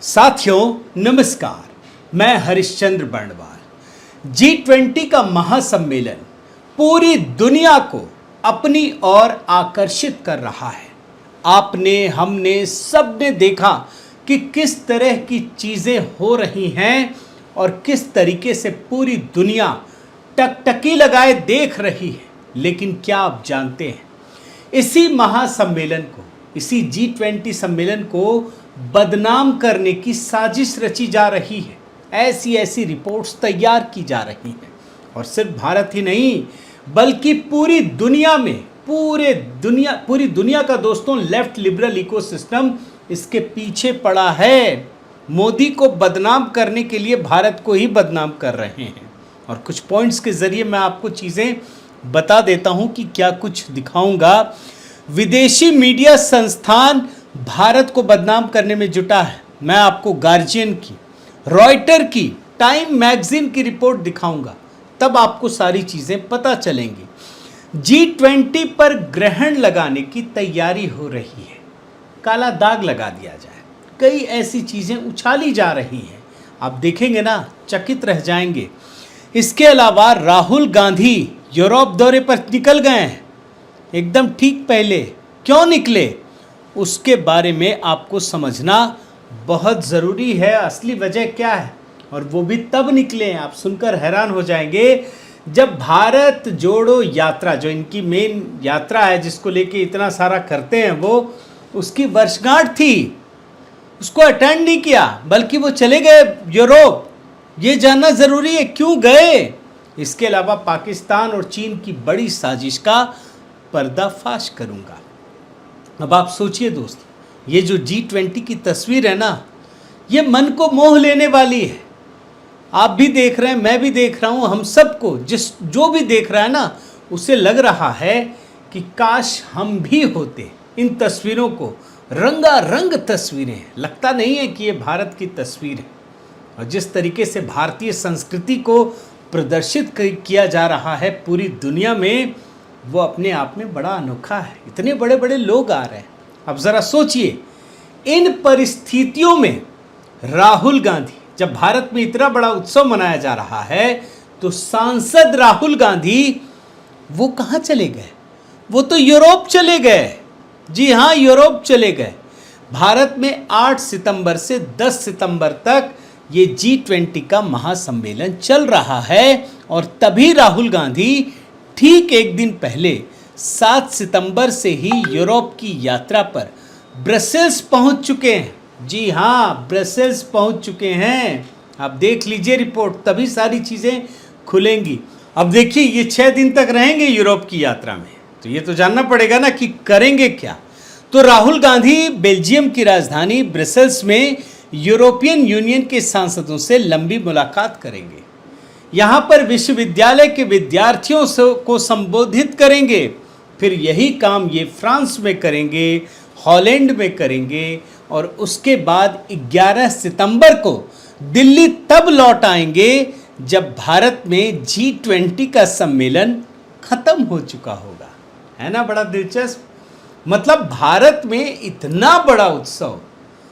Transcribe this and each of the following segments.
साथियों नमस्कार, मैं हरिश्चंद्र बर्णवाल। G20 का महासम्मेलन पूरी दुनिया को अपनी ओर आकर्षित कर रहा है। आपने, हमने, सबने देखा कि किस तरह की चीजें हो रही हैं और किस तरीके से पूरी दुनिया टकटकी लगाए देख रही है। लेकिन क्या आप जानते हैं, इसी महासम्मेलन को, इसी G20 सम्मेलन को बदनाम करने की साजिश रची जा रही है। ऐसी ऐसी रिपोर्ट्स तैयार की जा रही हैं और सिर्फ भारत ही नहीं बल्कि पूरी दुनिया में, पूरी दुनिया का दोस्तों लेफ्ट लिबरल इकोसिस्टम इसके पीछे पड़ा है। मोदी को बदनाम करने के लिए भारत को ही बदनाम कर रहे हैं। और कुछ पॉइंट्स के जरिए मैं आपको चीज़ें बता देता हूं कि क्या कुछ दिखाऊंगा। विदेशी मीडिया संस्थान भारत को बदनाम करने में जुटा है। मैं आपको गार्जियन की, रॉयटर की, टाइम मैगजीन की रिपोर्ट दिखाऊंगा, तब आपको सारी चीज़ें पता चलेंगी। G20 पर ग्रहण लगाने की तैयारी हो रही है, काला दाग लगा दिया जाए, कई ऐसी चीज़ें उछाली जा रही हैं। आप देखेंगे ना, चकित रह जाएंगे। इसके अलावा राहुल गांधी यूरोप दौरे पर निकल गए हैं, एकदम ठीक पहले। क्यों निकले, उसके बारे में आपको समझना बहुत ज़रूरी है। असली वजह क्या है, और वो भी तब निकले हैं, आप सुनकर हैरान हो जाएंगे, जब भारत जोड़ो यात्रा, जो इनकी मेन यात्रा है जिसको लेके इतना सारा करते हैं, वो उसकी वर्षगांठ थी। उसको अटेंड नहीं किया, बल्कि वो चले गए यूरोप। ये जानना ज़रूरी है क्यों गए। इसके अलावा पाकिस्तान और चीन की बड़ी साजिश का पर्दाफाश करूंगा। अब आप सोचिए दोस्त, ये जो G20 की तस्वीर है ना, ये मन को मोह लेने वाली है। आप भी देख रहे हैं, मैं भी देख रहा हूं, हम सबको, जो भी देख रहा है ना, उसे लग रहा है कि काश हम भी होते। इन तस्वीरों को रंगारंग तस्वीरें हैं, लगता नहीं है कि ये भारत की तस्वीर है। और जिस तरीके से भारतीय संस्कृति को प्रदर्शित किया जा रहा है पूरी दुनिया में, वो अपने आप में बड़ा अनोखा है। इतने बड़े बड़े लोग आ रहे हैं। अब ज़रा सोचिए, इन परिस्थितियों में राहुल गांधी, जब भारत में इतना बड़ा उत्सव मनाया जा रहा है, तो सांसद राहुल गांधी वो कहाँ चले गए? वो तो यूरोप चले गए। जी हाँ, यूरोप चले गए। भारत में 8 सितंबर से 10 सितंबर तक ये G20 का महासम्मेलन चल रहा है। और तभी राहुल गांधी ठीक एक दिन पहले 7 सितंबर से ही यूरोप की यात्रा पर ब्रसेल्स पहुंच चुके हैं। जी हाँ, ब्रसेल्स पहुंच चुके हैं। आप देख लीजिए रिपोर्ट, तभी सारी चीज़ें खुलेंगी। अब देखिए, ये 6 दिन तक रहेंगे यूरोप की यात्रा में, तो ये तो जानना पड़ेगा ना कि करेंगे क्या। तो राहुल गांधी बेल्जियम की राजधानी ब्रसेल्स में यूरोपियन यूनियन के सांसदों से लंबी मुलाकात करेंगे। यहाँ पर विश्वविद्यालय के विद्यार्थियों को संबोधित करेंगे। फिर यही काम ये फ्रांस में करेंगे, हॉलैंड में करेंगे, और उसके बाद 11 सितंबर को दिल्ली तब लौट आएंगे जब भारत में G20 का सम्मेलन खत्म हो चुका होगा। है ना बड़ा दिलचस्प। मतलब भारत में इतना बड़ा उत्सव,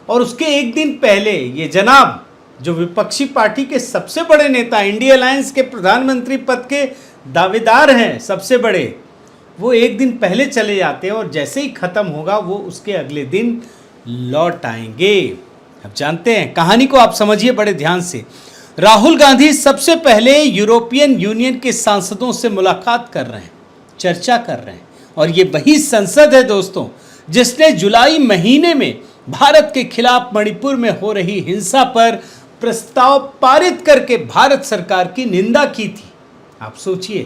और उसके एक दिन पहले ये जनाब, जो विपक्षी पार्टी के सबसे बड़े नेता, इंडिया अलायंस के प्रधानमंत्री पद के दावेदार हैं सबसे बड़े, वो एक दिन पहले चले जाते हैं और जैसे ही खत्म होगा वो उसके अगले दिन लौट आएंगे। अब जानते हैं कहानी को, आप समझिए बड़े ध्यान से। राहुल गांधी सबसे पहले यूरोपियन यूनियन के सांसदों से मुलाकात कर रहे हैं, चर्चा कर रहे हैं। और ये वही संसद है दोस्तों जिसने जुलाई महीने में भारत के खिलाफ मणिपुर में हो रही हिंसा पर प्रस्ताव पारित करके भारत सरकार की निंदा की थी। आप सोचिए,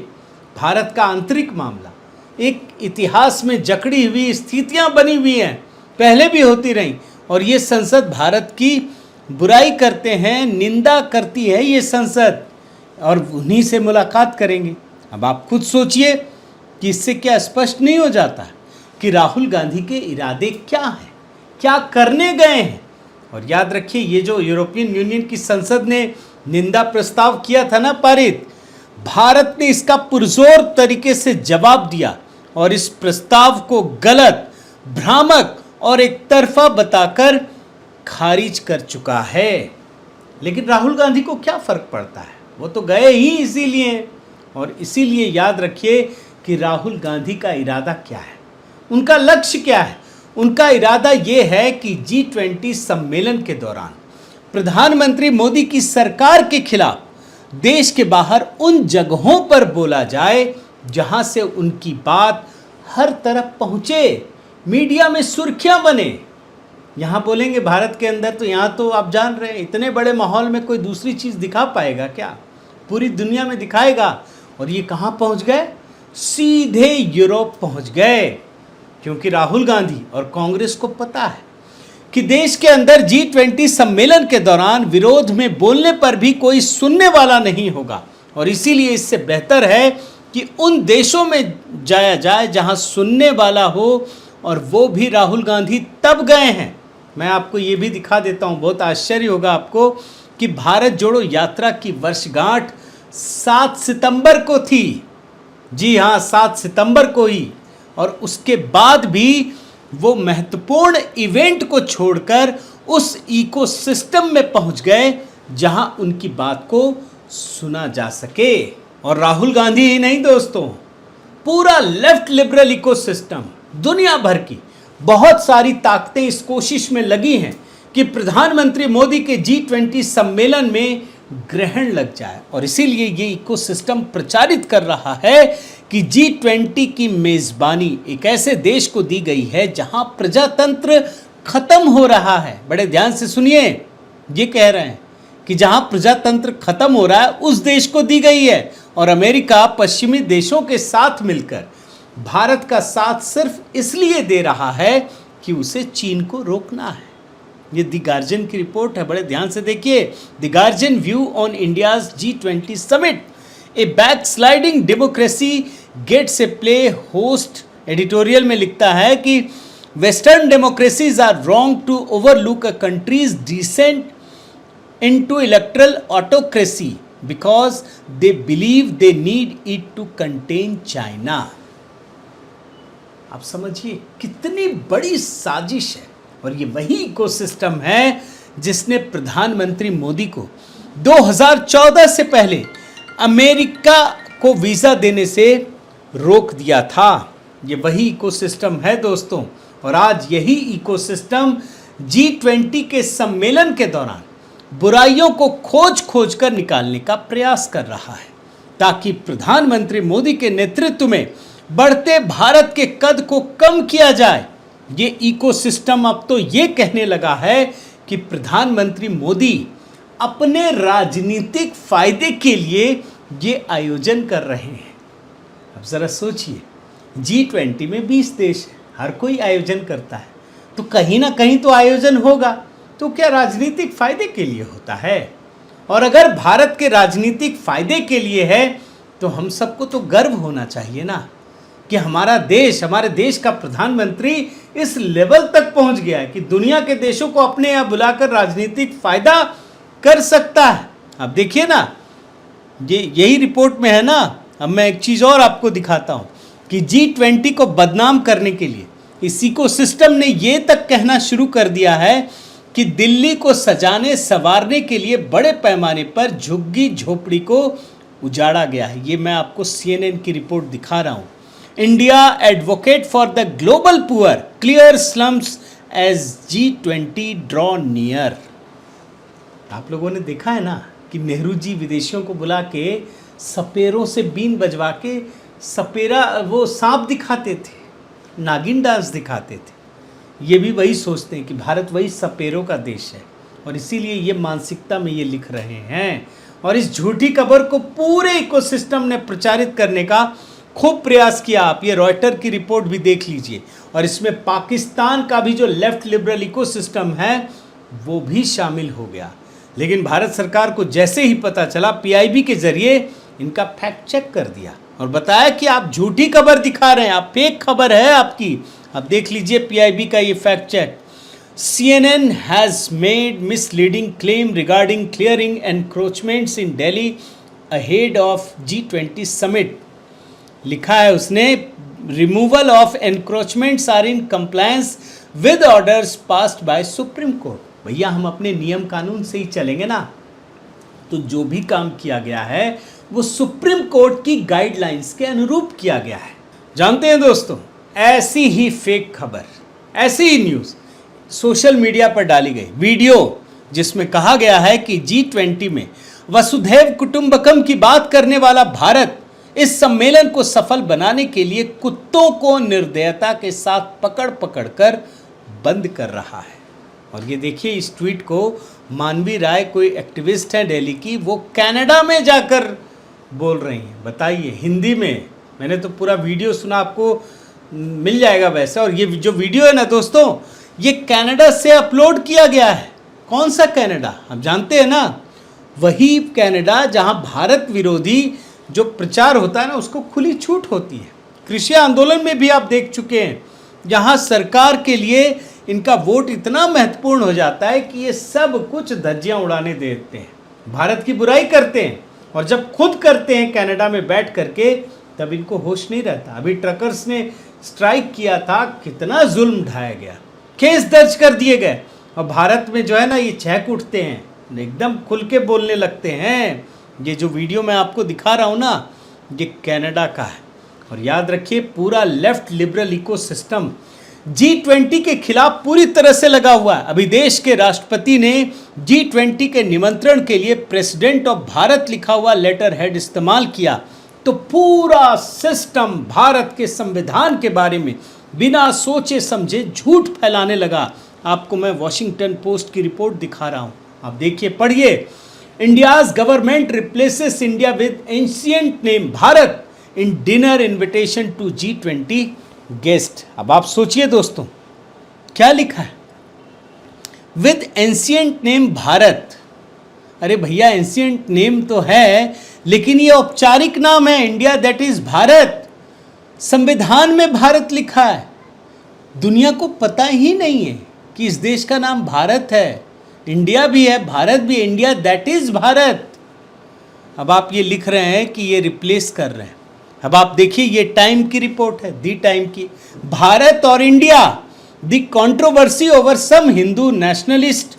भारत का आंतरिक मामला, एक इतिहास में जकड़ी हुई स्थितियां बनी हुई हैं, पहले भी होती रहीं, और ये संसद भारत की बुराई करते हैं, निंदा करती है ये संसद, और उन्हीं से मुलाकात करेंगे। अब आप खुद सोचिए कि इससे क्या स्पष्ट नहीं हो जाता कि राहुल गांधी के इरादे क्या हैं, क्या करने गए हैं। और याद रखिए, ये जो यूरोपियन यूनियन की संसद ने निंदा प्रस्ताव किया था ना पारित, भारत ने इसका पुरजोर तरीके से जवाब दिया और इस प्रस्ताव को गलत, भ्रामक और एक तरफा बताकर खारिज कर चुका है। लेकिन राहुल गांधी को क्या फर्क पड़ता है, वो तो गए ही इसीलिए। और इसीलिए याद रखिए कि राहुल गांधी का इरादा क्या है, उनका लक्ष्य क्या है। उनका इरादा ये है कि G20 सम्मेलन के दौरान प्रधानमंत्री मोदी की सरकार के खिलाफ देश के बाहर उन जगहों पर बोला जाए जहां से उनकी बात हर तरफ पहुंचे, मीडिया में सुर्खियां बने। यहां बोलेंगे भारत के अंदर, तो यहां तो आप जान रहे हैं इतने बड़े माहौल में कोई दूसरी चीज दिखा पाएगा क्या, पूरी दुनिया में दिखाएगा। और ये कहां पहुंच गए, सीधे यूरोप पहुंच गए, क्योंकि राहुल गांधी और कांग्रेस को पता है कि देश के अंदर G20 सम्मेलन के दौरान विरोध में बोलने पर भी कोई सुनने वाला नहीं होगा। और इसीलिए इससे बेहतर है कि उन देशों में जाया जाए जहां सुनने वाला हो, और वो भी राहुल गांधी तब गए हैं। मैं आपको ये भी दिखा देता हूं, बहुत आश्चर्य होगा आपको कि भारत जोड़ो यात्रा की वर्षगांठ 7 सितंबर को थी। जी हाँ, 7 सितंबर को ही। और उसके बाद भी वो महत्वपूर्ण इवेंट को छोड़कर उस इकोसिस्टम में पहुंच गए जहां उनकी बात को सुना जा सके। और राहुल गांधी ही नहीं दोस्तों, पूरा लेफ्ट लिबरल इकोसिस्टम, दुनिया भर की बहुत सारी ताकतें इस कोशिश में लगी हैं कि प्रधानमंत्री मोदी के G20 सम्मेलन में ग्रहण लग जाए। और इसीलिए ये इकोसिस्टम प्रचारित कर रहा है कि G20 की मेजबानी एक ऐसे देश को दी गई है जहां प्रजातंत्र खत्म हो रहा है। बड़े ध्यान से सुनिए, ये कह रहे हैं कि जहां प्रजातंत्र खत्म हो रहा है उस देश को दी गई है। और अमेरिका पश्चिमी देशों के साथ मिलकर भारत का साथ सिर्फ इसलिए दे रहा है कि उसे चीन को रोकना है। ये द गार्जियन की रिपोर्ट है, बड़े ध्यान से देखिए। The Guardian view on India's G20 summit, a backsliding democracy gets a play host editorial में लिखता है कि western democracies are wrong to overlook a country's descent into electoral autocracy because they believe they need it to contain China. आप समझिए कितनी बड़ी साजिश है। और ये वही इकोसिस्टम है जिसने प्रधानमंत्री मोदी को 2014 से पहले अमेरिका को वीजा देने से रोक दिया था। ये वही इकोसिस्टम है दोस्तों। और आज यही इकोसिस्टम G20 के सम्मेलन के दौरान बुराइयों को खोज खोज कर निकालने का प्रयास कर रहा है, ताकि प्रधानमंत्री मोदी के नेतृत्व में बढ़ते भारत के कद को कम किया जाए। ये इकोसिस्टम अब तो ये कहने लगा है कि प्रधानमंत्री मोदी अपने राजनीतिक फायदे के लिए ये आयोजन कर रहे हैं। अब जरा सोचिए, G20 में 20 देश है, हर कोई आयोजन करता है, तो कहीं ना कहीं तो आयोजन होगा। तो क्या राजनीतिक फायदे के लिए होता है? और अगर भारत के राजनीतिक फायदे के लिए है तो हम सबको तो गर्व होना चाहिए ना कि हमारा देश, हमारे देश का प्रधानमंत्री इस लेवल तक पहुंच गया है कि दुनिया के देशों को अपने यहाँ बुलाकर राजनीतिक फायदा कर सकता है। अब देखिए ना, यही रिपोर्ट में है ना। अब मैं एक चीज़ और आपको दिखाता हूँ कि G20 को बदनाम करने के लिए इस इकोसिस्टम ने ये तक कहना शुरू कर दिया है कि दिल्ली को सजाने संवारने के लिए बड़े पैमाने पर झुग्गी झोपड़ी को उजाड़ा गया है। ये मैं आपको CNN की रिपोर्ट दिखा रहा हूँ। India advocate for the global poor clear slums as G20 draw near. आप लोगों ने देखा है ना कि नेहरू जी विदेशियों को बुला के सपेरों से बीन बजवा के सपेरा वो सांप दिखाते थे, नागिन डांस दिखाते थे। ये भी वही सोचते हैं कि भारत वही सपेरों का देश है, और इसीलिए ये मानसिकता में ये लिख रहे हैं। और इस झूठी खबर को पूरे इकोसिस्टम ने प्रचारित करने का खूब प्रयास किया। आप ये रॉयटर की रिपोर्ट भी देख लीजिए। और इसमें पाकिस्तान का भी जो लेफ्ट लिबरल इकोसिस्टम है वो भी शामिल हो गया। लेकिन भारत सरकार को जैसे ही पता चला, PIB के जरिए इनका फैक्ट चेक कर दिया और बताया कि आप झूठी खबर दिखा रहे हैं, आप फेक खबर है आपकी। अब देख लीजिए PIB का ये fact check. CNN has made misleading claim regarding clearing encroachments in Delhi ahead of G20 summit। लिखा है उसने, removal of encroachments are in compliance with orders passed by Supreme Court। भैया हम अपने नियम कानून से ही चलेंगे ना। तो जो भी काम किया गया है वो सुप्रीम कोर्ट की गाइडलाइंस के अनुरूप किया गया है। जानते हैं दोस्तों, ऐसी ही फेक खबर, ऐसी ही न्यूज़ सोशल मीडिया पर डाली गई वीडियो जिसमें कहा गया है कि G20 में वसुधैव कुटुंबकम की बात करने वाला भारत इस सम्मेलन को सफल बनाने के लिए कुत्तों को निर्दयता के साथ पकड़ पकड़ कर बंद कर रहा है। और ये देखिए, इस ट्वीट को मानवी राय, कोई एक्टिविस्ट है दिल्ली की, वो कनाडा में जाकर बोल रही हैं। बताइए, हिंदी में। मैंने तो पूरा वीडियो सुना, आपको मिल जाएगा वैसे। और ये जो वीडियो है ना दोस्तों, ये कनाडा से अपलोड किया गया है। कौन सा कनाडा? हम जानते हैं ना, वही कनाडा जहां भारत विरोधी जो प्रचार होता है ना, उसको खुली छूट होती है। कृषि आंदोलन में भी आप देख चुके हैं, जहां सरकार के लिए इनका वोट इतना महत्वपूर्ण हो जाता है कि ये सब कुछ धज्जियां उड़ाने देते हैं, भारत की बुराई करते हैं। और जब खुद करते हैं कनाडा में बैठ करके, तब इनको होश नहीं रहता। अभी ट्रकर्स ने स्ट्राइक किया था, कितना जुल्म ढाया गया, केस दर्ज कर दिए गए। और भारत में जो है ना, ये चहक उठते हैं, एकदम खुल के बोलने लगते हैं। ये जो वीडियो मैं आपको दिखा रहा हूँ ना, ये कनाडा का है। और याद रखिए, पूरा लेफ्ट लिबरल इकोसिस्टम G20 के खिलाफ पूरी तरह से लगा हुआ है। अभी देश के राष्ट्रपति ने G20 के निमंत्रण के लिए प्रेसिडेंट ऑफ भारत लिखा हुआ लेटर हेड इस्तेमाल किया, तो पूरा सिस्टम भारत के संविधान के बारे में बिना सोचे समझे झूठ फैलाने लगा। आपको मैं वॉशिंगटन पोस्ट की रिपोर्ट दिखा रहा हूं, आप देखिए, पढ़िए। India's government replaces India with ancient name Bharat in dinner invitation to G20 guest. अब आप सोचिए दोस्तों, क्या लिखा है? With ancient name Bharat. अरे भैया, एंशिएंट नेम तो है, लेकिन ये औपचारिक नाम है, इंडिया दैट इज भारत। संविधान में भारत लिखा है। दुनिया को पता ही नहीं है कि इस देश का नाम भारत है। इंडिया भी है, भारत भी, इंडिया दैट इज भारत। अब आप ये लिख रहे हैं कि ये रिप्लेस कर रहे हैं। अब आप देखिए, ये टाइम की रिपोर्ट है, दी टाइम की। भारत और India, the controversy over some Hindu nationalist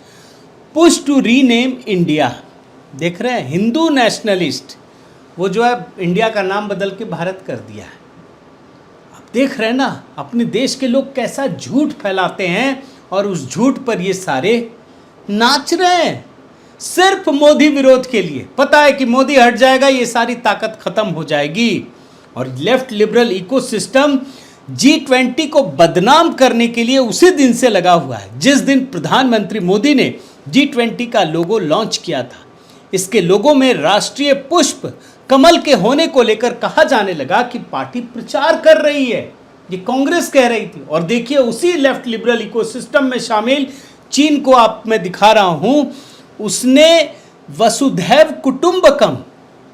push to rename India. देख रहे हैं, हिंदू नेशनलिस्ट, वो जो है इंडिया का नाम बदल के भारत कर दिया है। आप देख रहे हैं ना, अपने देश के लोग कैसा झूठ फैलाते हैं, और उस झूठ पर ये सारे नाच रहे हैं, सिर्फ मोदी विरोध के लिए। पता है कि मोदी हट जाएगा, ये सारी ताकत खत्म हो जाएगी। और लेफ्ट लिबरल इकोसिस्टम G20 को बदनाम करने के लिए उसी दिन से लगा हुआ है जिस दिन प्रधानमंत्री मोदी ने G20 का लोगो लॉन्च किया था। इसके लोगो में राष्ट्रीय पुष्प कमल के होने को लेकर कहा जाने लगा कि पार्टी प्रचार कर रही है, ये कांग्रेस कह रही थी। और देखिए, उसी लेफ्ट लिबरल इकोसिस्टम में शामिल चीन को आप मैं दिखा रहा हूं, उसने वसुधैव कुटुंबकम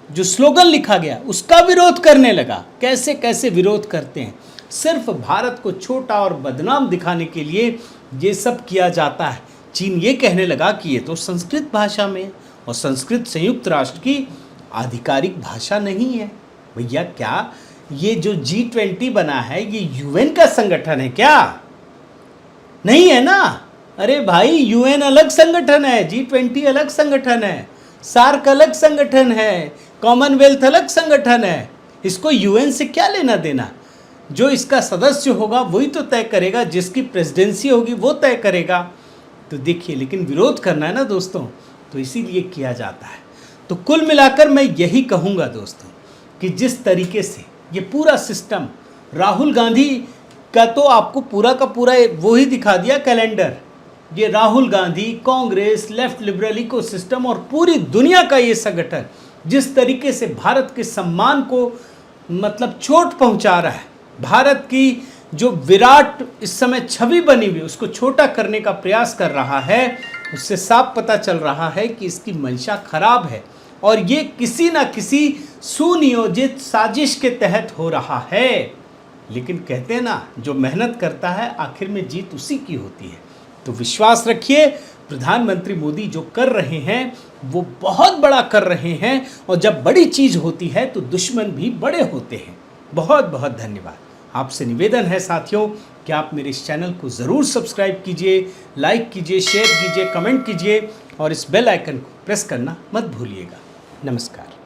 जो स्लोगन लिखा गया उसका विरोध करने लगा। कैसे कैसे विरोध करते हैं, सिर्फ भारत को छोटा और बदनाम दिखाने के लिए ये सब किया जाता है। चीन ये कहने लगा कि ये तो संस्कृत भाषा में है, और संस्कृत संयुक्त राष्ट्र की आधिकारिक भाषा नहीं है। भैया, क्या ये जो G20 बना है ये UN का संगठन है क्या? नहीं है ना। अरे भाई, UN अलग संगठन है, G20 अलग संगठन है, सार्क अलग संगठन है, कॉमनवेल्थ अलग संगठन है। इसको UN से क्या लेना देना? जो इसका सदस्य होगा वही तो तय करेगा, जिसकी प्रेसिडेंसी होगी वो तय करेगा। तो देखिए, लेकिन विरोध करना है ना दोस्तों, तो इसीलिए किया जाता है। तो कुल मिलाकर मैं यही कहूँगा दोस्तों कि जिस तरीके से ये पूरा सिस्टम, राहुल गांधी का तो आपको पूरा का पूरा वो ही दिखा दिया कैलेंडर। ये Rahul Gandhi, Congress, left liberal ecosystem और पूरी दुनिया का ये संगठन जिस तरीके से भारत के सम्मान को मतलब चोट पहुंचा रहा है, भारत की जो विराट इस समय छवि बनी हुई उसको छोटा करने का प्रयास कर रहा है, उससे साफ पता चल रहा है कि इसकी मंशा खराब है और ये किसी ना किसी सुनियोजित साजिश के तहत हो रहा है। लेकिन कहते हैं ना, जो मेहनत करता है आखिर में जीत उसी की होती है। तो विश्वास रखिए, प्रधानमंत्री मोदी जो कर रहे हैं वो बहुत बड़ा कर रहे हैं, और जब बड़ी चीज़ होती है तो दुश्मन भी बड़े होते हैं। बहुत बहुत धन्यवाद। आपसे निवेदन है साथियों कि आप मेरे इस चैनल को ज़रूर सब्सक्राइब कीजिए, लाइक कीजिए, शेयर कीजिए, कमेंट कीजिए और इस बेल आइकन को प्रेस करना मत भूलिएगा। नमस्कार।